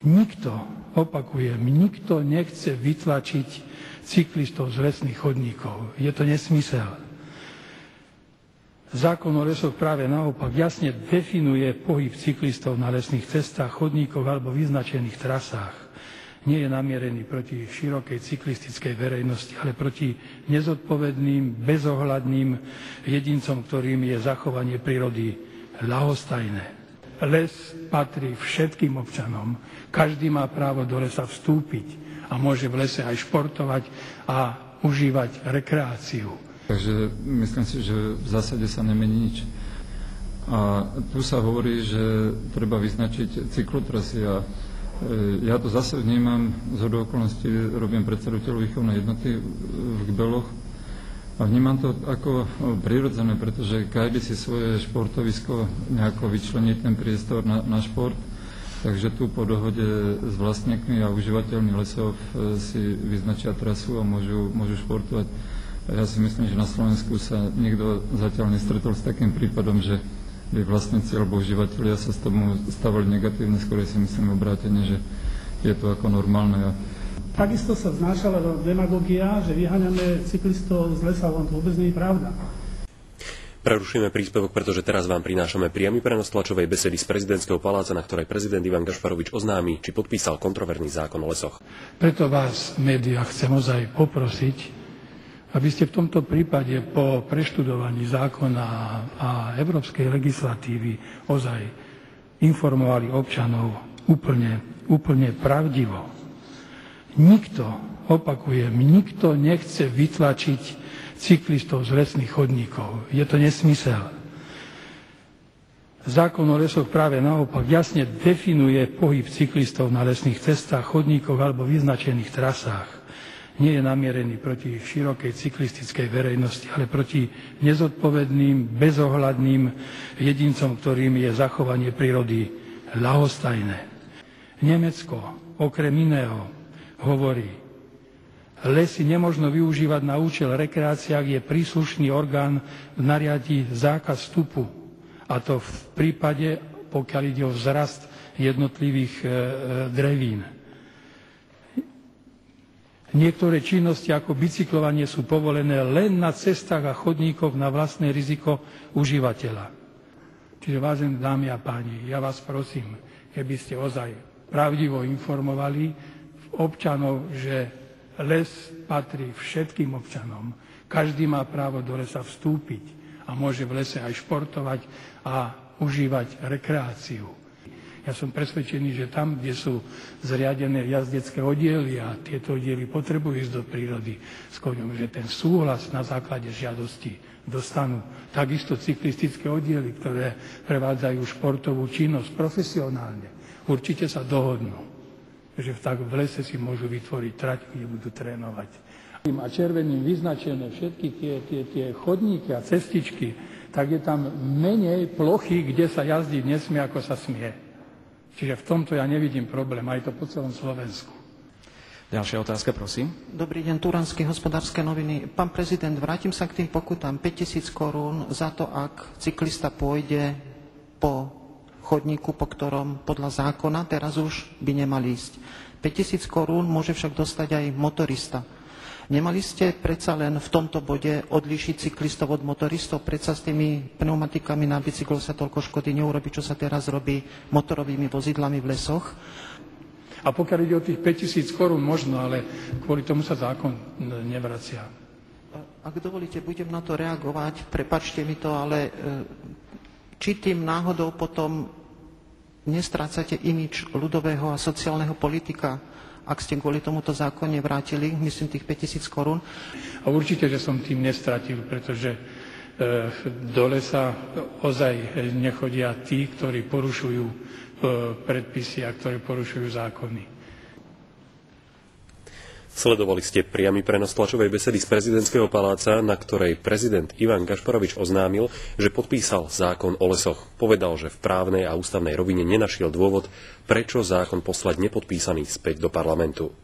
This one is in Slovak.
Nikto nechce vytlačiť cyklistov z lesných chodníkov. Je to nesmysel. Zákon o lesoch práve naopak jasne definuje pohyb cyklistov na lesných cestách, chodníkoch alebo vyznačených trasách. Nie je namierený proti širokej cyklistickej verejnosti, ale proti nezodpovedným, bezohľadným jedincom, ktorým je zachovanie prírody ľahostajné. Les patrí všetkým občanom. Každý má právo do lesa vstúpiť a môže v lese aj športovať a užívať rekreáciu. Takže myslím si, že v zásade sa nemení nič. A tu sa hovorí, že treba vyznačiť cyklotrasy a ja to zase vnímam, zhodou okolností robím predsedu telovýchovnej jednoty v Gbeloch a vnímam to ako prirodzené, pretože každý si svoje športovisko nejako vyčlení ten priestor na šport, takže tu po dohode s vlastníkmi a užívateľmi lesov si vyznačia trasu a môžu športovať. Ja si myslím, že na Slovensku sa nikto zatiaľ nestretol s takým prípadom, že by vlastníci alebo užívateľia sa s tomu stavali negatívne, skôr si myslím obrátene, že je to ako normálne. Takisto sa znášala demagogia, že vyháňame cyklistov z lesa, len to vôbec nie je pravda. Prerušíme príspevok, pretože teraz vám prinášame priamy prenos tlačovej besedy z prezidentského paláca, na ktorej prezident Ivan Gašparovič oznámi, či podpísal kontroverzný zákon o lesoch. Preto vás, médiá, chcem ozaj poprosiť, aby ste v tomto prípade po preštudovaní zákona a európskej legislatívy ozaj informovali občanov úplne pravdivo. Nikto nechce vytlačiť cyklistov z lesných chodníkov. Je to nesmysel. Zákon o lesoch práve naopak jasne definuje pohyb cyklistov na lesných cestách, chodníkoch alebo vyznačených trasách. Nie je namierený proti širokej cyklistickej verejnosti, ale proti nezodpovedným, bezohľadným jedincom, ktorým je zachovanie prírody ľahostajné. Nemecko okrem iného hovorí, lesy nemožno využívať na účel rekreácie, ak je príslušný orgán nariadi zákaz vstupu. A to v prípade, pokiaľ ide o vzrast jednotlivých drevín. Niektoré činnosti ako bicyklovanie sú povolené len na cestách a chodníkoch na vlastné riziko užívateľa. Čiže vážené dámy a páni, ja vás prosím, keby ste ozaj pravdivo informovali občanov, že les patrí všetkým občanom. Každý má právo do lesa vstúpiť a môže v lese aj športovať a užívať rekreáciu. Ja som presvedčený, že tam, kde sú zriadené jazdecké oddiely a tieto oddiely potrebujú ísť do prírody s koňom, že ten súhlas na základe žiadosti dostanú. Takisto cyklistické oddiely, ktoré prevádzajú športovú činnosť profesionálne, určite sa dohodnú, že v lese si môžu vytvoriť trať, kde budú trénovať. A červeným vyznačené všetky tie chodníky a cestičky, tak je tam menej plochy, kde sa jazdiť nesmie, ako sa smie. Čiže v tomto ja nevidím problém, aj to po celom Slovensku. Ďalšia otázka, prosím. Dobrý deň, Turanské hospodárske noviny. Pán prezident, vrátim sa k tým pokutám. 5 000 korún za to, ak cyklista pôjde po chodníku, po ktorom podľa zákona teraz už by nemal ísť. 5 000 korún môže však dostať aj motorista. Nemali ste predsa len v tomto bode odlíšiť cyklistov od motoristov? Predsa s tými pneumatikami na bicykloch sa toľko škody neurobi, čo sa teraz robí motorovými vozidlami v lesoch? A pokiaľ ide o tých 5 000 korún možno, ale kvôli tomu sa zákon nevracia. Ak dovolíte, budem na to reagovať. Prepáčte mi to, ale či tým náhodou potom nestrácate imič ľudového a sociálneho politika, ak ste kvôli tomuto zákone vrátili, myslím, tých 5 000 korún? A určite, že som tým nestratil, pretože do lesa ozaj nechodia tí, ktorí porušujú predpisy a ktorí porušujú zákony. Sledovali ste priamy prenos tlačovej besedy z prezidentského paláca, na ktorej prezident Ivan Gašparovič oznámil, že podpísal zákon o lesoch. Povedal, že v právnej a ústavnej rovine nenašiel dôvod, prečo zákon poslať nepodpísaný späť do parlamentu.